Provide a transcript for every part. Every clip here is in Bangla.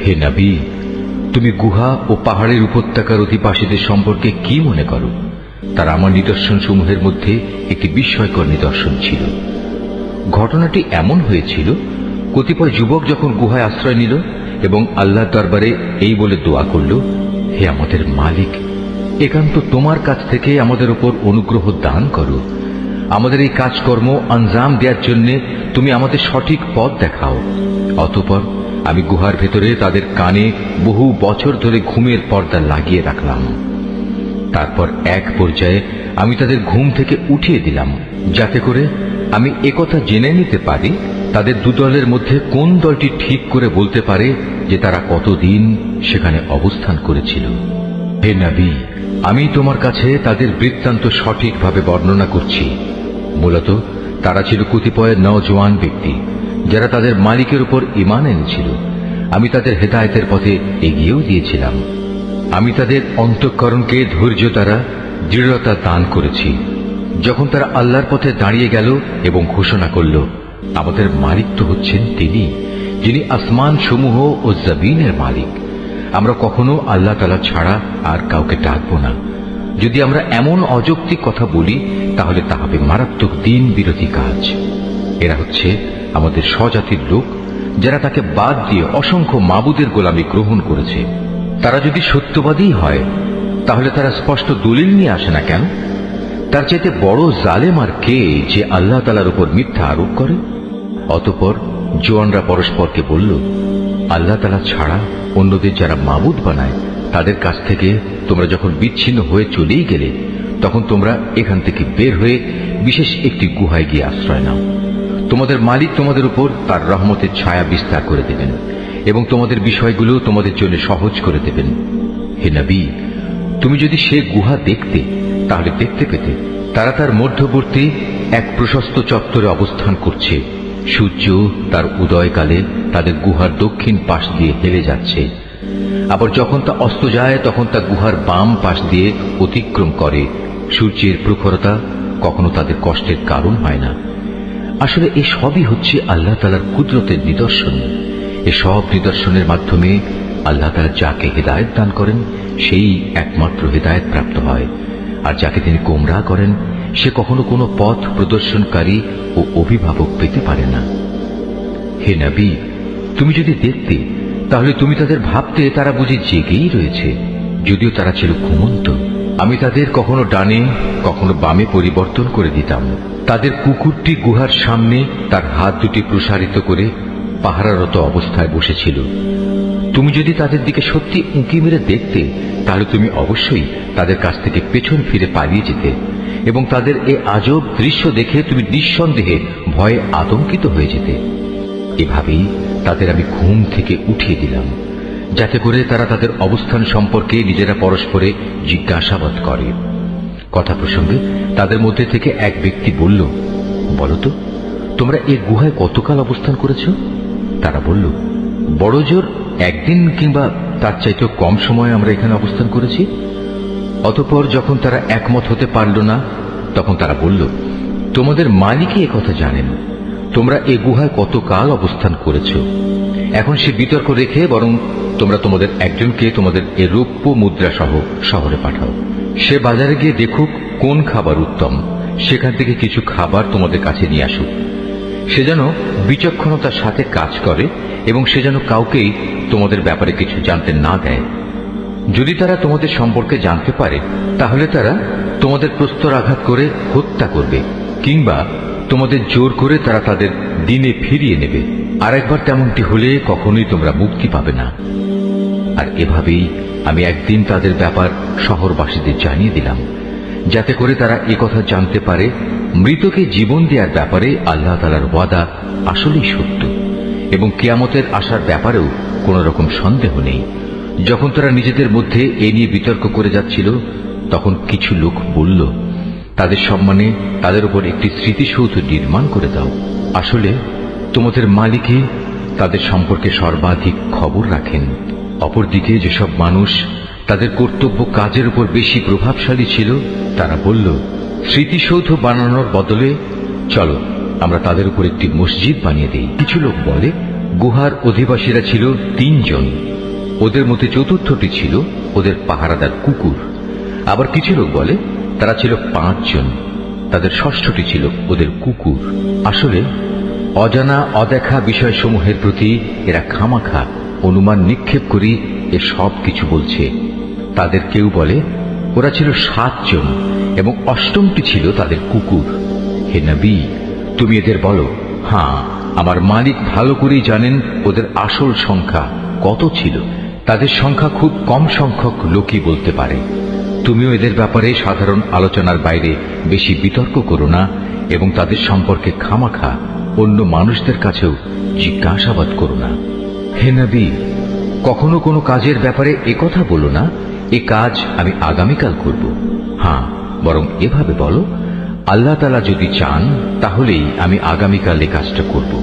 হে নবী, তুমি গুহা ও পাহাড়ের উপত্যকার অধিবাসীদের সম্পর্কে কি মনে করো? তার আমার নিদর্শন সমূহের মধ্যে একটি বিস্ময়কর নিদর্শন ছিল। ঘটনাটি এমন হয়েছিল, কতিপয় যুবক যখন গুহায় আশ্রয় নিল এবং আল্লাহর দরবারে এই বলে দোয়া করল, হে আমাদের মালিক, একান্ত তোমার কাছ থেকে আমাদের উপর অনুগ্রহ দান করো। আমাদের এই কাজকর্ম আঞ্জাম দেওয়ার জন্য তুমি আমাদের সঠিক পথ দেখাও। অতঃপর আমি গুহার ভেতরে তাদের কানে বহু বছর ধরে ঘুমের পর্দা লাগিয়ে রাখলাম। তারপর এক পর্যায়ে আমি তাদের ঘুম থেকে উঠিয়ে দিলাম, যাতে করে আমি একথা জেনে নিতে পারি তাদের দুদলের মধ্যে কোন দলটি ঠিক করে বলতে পারে যে তারা কতদিন সেখানে অবস্থান করেছিল। হে নবী, আমি তোমার কাছে তাদের বৃত্তান্ত সঠিকভাবে বর্ণনা করছি। মূলত তারা ছিল কতিপয় নওজোয়ান ব্যক্তি, যারা তাদের মালিকের উপর ঈমান এনেছিল। আমি তাদের হেদায়েতের পথে এগিয়েও দিয়েছিলাম। আমি তাদের অন্তঃকরণকে ধৈর্য দ্বারা দৃঢ়তা দান করেছি। যখন তারা আল্লাহর পথে দাঁড়িয়ে গেল এবং ঘোষণা করল, আমাদের মালিক তো হচ্ছেন তিনি, যিনি আসমান সমূহ ও জমিনের মালিক। আমরা কখনো আল্লাহ তাআলা ছাড়া আর কাউকে ডাকব না। যদি আমরা এমন অযৌক্তিক কথা বলি, তাহলে তা হবে মারাত্মক দিন বিরোধী কাজ। এরা হচ্ছে আমাদের স্বজাতির লোক, যারা তাকে বাদ দিয়ে অসংখ্য মাবুদের গোলামি গ্রহণ করেছে। তারা যদি সত্যবাদী হয়, তাহলে তারা স্পষ্ট দলিল নিয়ে আসে না কেন? তার চাইতে বড় জালেম আর কে, যে আল্লাহ তাআলার উপর মিথ্যা আরোপ করে? অতঃপর জোয়ানরা পরস্পরকে বলল, আল্লাহ তাআলা ছাড়া অন্যদের যারা মাবুদ বানায়, তাদের কাছ থেকে তোমরা যখন বিচ্ছিন্ন হয়ে চলেই গেলে, তখন তোমরা এখান থেকে বের হয়ে বিশেষ একটি গুহায় গিয়ে আশ্রয় নাও। তোমাদের মালিক তোমাদের উপর তার রহমতের ছায়া বিস্তার করে দেবেন এবং তোমাদের বিষয়গুলো তোমাদের জন্য সহজ করে দেবেন। হে নবী, তুমি যদি সে গুহা দেখতে, তাহলে দেখতে পেতে তারা তার মধ্যবর্তী এক প্রশস্ত চত্বরে অবস্থান করছে। সূর্য তার উদয়কালে তাদের গুহার দক্ষিণ পাশ দিয়ে হেলে যাচ্ছে, আবার যখন তা অস্ত যায় তখন তা গুহার বাম পাশ দিয়ে অতিক্রম করে। সূর্যের প্রখরতা কখনো তাদের কষ্টের কারণ হয় না। আসলে এ সবই হচ্ছে আল্লাহ তাআলার কুদরতের নিদর্শন। এসব নিদর্শনের মাধ্যমে আল্লাহ তাআলা যাকে হেদায়েত দান করেন, সেই একমাত্র হেদায়েত প্রাপ্ত হয়, আর যাকে তিনি গোমরাহ করেন, সে কখনো কোনো পথ প্রদর্শনকারী ও অভিভাবক পেতে পারে না। হে নবী, তুমি যদি দেখতে, তাহলে তুমি তাদের ভাবতে তারা বুঝি জেগেই রয়েছে, যদিও তারা ছিল ঘুমন্ত। আমি তাদের কখনো ডানে কখনো বামে পরিবর্তন করে দিতাম। তাদের কুকুরটি গুহার সামনে তার হাত দুটি প্রসারিত করে পাহারারত অবস্থায় বসেছিল। তুমি যদি তাদের দিকে সত্যি উঁকি মেরে দেখতে, তাহলে তুমি অবশ্যই তাদের কাছ থেকে পেছন ফিরে পালিয়ে যেতে এবং তাদের এ আজব দৃশ্য দেখে তুমি নিঃসন্দেহে ভয়ে আতঙ্কিত হয়ে যেতে। এভাবেই তাদের আমি ঘুম থেকে উঠিয়ে দিলাম, যাতে করে তারা তাদের অবস্থান সম্পর্কে নিজেরা পরস্পরে জিজ্ঞাসাবাদ করে। কথা প্রসঙ্গে তাদের মধ্যে থেকে এক ব্যক্তি বলল, বলতো, তোমরা এই গুহায় কতকাল অবস্থান করেছ? তারা বলল, বড় জোর একদিন কিংবা তার চাইতেও কম সময় আমরা এখানে অবস্থান করেছি। অতঃপর যখন তারা একমত হতে পারল না, তখন তারা বলল, তোমাদের মালিকই একথা জানেন, তোমরা এ গুহায় কতকাল অবস্থান করেছ। এখন সে বিতর্ক রেখে বরং তোমরা তোমাদের একজনকে তোমাদের এ রৌপ্য মুদ্রা সহ শহরে পাঠাও। সে বাজারে গিয়ে দেখুক কোন খাবার উত্তম, সেখান থেকে কিছু খাবার তোমাদের কাছে নিয়ে আসুক। সে যেন বিচক্ষণতার সাথে কাজ করে এবং সে যেন কাউকেই তোমাদের ব্যাপারে কিছু জানতে না দেয়। যদি তারা তোমাদের সম্পর্কে জানতে পারে, তাহলে তারা তোমাদের প্রস্তরাঘাত করে হত্যা করবে, কিংবা তোমাদের জোর করে তারা তাদের দিনে ফিরিয়ে নেবে। আর একবার তেমনটি হলে কখনোই তোমরা মুক্তি পাবে না। আর এভাবেই আমি একদিন তাদের ব্যাপার শহরবাসীদের জানিয়ে দিলাম, যাতে করে তারা একথা জানতে পারে মৃতকে জীবন দেওয়ার ব্যাপারে আল্লাহ তাআলার ওয়াদা আসলেই সত্য এবং কিয়ামতের আসার ব্যাপারেও কোন রকম সন্দেহ নেই। যখন তারা নিজেদের মধ্যে এ নিয়ে বিতর্ক করে যাচ্ছিল, তখন কিছু লোক বলল, তাদের সম্মানে তাদের উপর একটি স্মৃতিসৌধ নির্মাণ করে দাও। আসলে তোমাদের মালিকই তাদের সম্পর্কে সর্বাধিক খবর রাখেন। অপরদিকে যেসব মানুষ তাদের কর্তব্য কাজের উপর বেশি প্রভাবশালী ছিল, তারা বলল, স্মৃতিসৌধ বানানোর বদলে চলো আমরা তাদের উপর একটি মসজিদ বানিয়ে দিই। কিছু লোক বলে, গুহার অধিবাসীরা ছিল 3 জন, ওদের মধ্যে চতুর্থটি ছিল ওদের পাহারাদার কুকুর। আবার কিছু লোক বলে তারা ছিল 5 জন, তাদের ষষ্ঠটি ছিল ওদের কুকুর। আসলে অজানা অদেখা বিষয়সমূহের প্রতি এরা খামাখা অনুমান নিক্ষেপ করি এ সব কিছু বলছে। তাদের কেউ বলে ওরা ছিল 7 জন এবং অষ্টমটি ছিল তাদের কুকুর। হে নবী, তুমি এদের বলো, হ্যাঁ, আমার মালিক ভালো করেই জানেন ওদের আসল সংখ্যা কত ছিল। তাদের সংখ্যা খুব কম সংখ্যক লোকই বলতে পারে। তুমিও এদের ব্যাপারে সাধারণ আলোচনার বাইরে বেশি বিতর্ক করো না এবং তাদের সম্পর্কে খামাখা অন্য মানুষদের কাছেও জিজ্ঞাসাবাদ করো না। হে নবী, কখনো কোনো কাজের ব্যাপারে একথা বলো না, এ কাজ আমি আগামীকাল করব। হ্যাঁ, বরং এভাবে বলো, আল্লাহ তাআলা যদি চান তাহলেই আমি আগামীকাল এ কাজটা করব।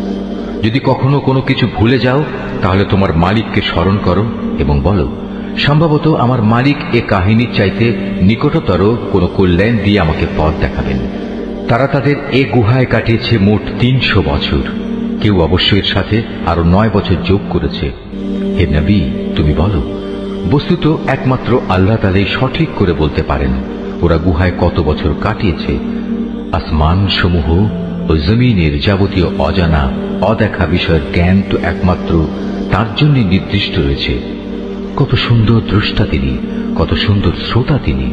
যদি কখনো কোনো কিছু ভুলে যাও তাহলে তোমার মালিককে স্মরণ করো এবং বলো, সম্ভবত আমার মালিক এ কাহিনীর চাইতে নিকটতর কোনো কল্যাণ দিয়ে আমাকে পথ দেখাবেন। তারা তাদের এ গুহায় কাটিয়েছে মোট 300 বছর। কেউ অবশ্য এর সাথে আরো 9 বছর যোগ করেছে। হে নবী, তুমি বলো, বস্তুত একমাত্র আল্লাহ তাআলাই সঠিক করে বলতে পারেন ওরা গুহায় কত বছর কাটিয়েছে। আসমান সমূহ ও জমিনের যাবতীয় অজানা অদেখা বিষয়ের জ্ঞান তো একমাত্র তার জন্য নির্দিষ্ট রয়েছে। কত সুন্দর দ্রষ্টা তিনি, কত সুন্দর শ্রোতা তিনি।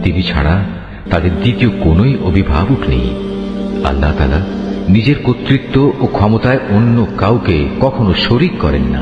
তিনি ছাড়া তাদের দ্বিতীয় কোনোই অভিভাবক নেই। আল্লাহ তাআলা নিজের কর্তৃত্ব ও ক্ষমতায় অন্য কাউকে কখনো শরীক করেন না।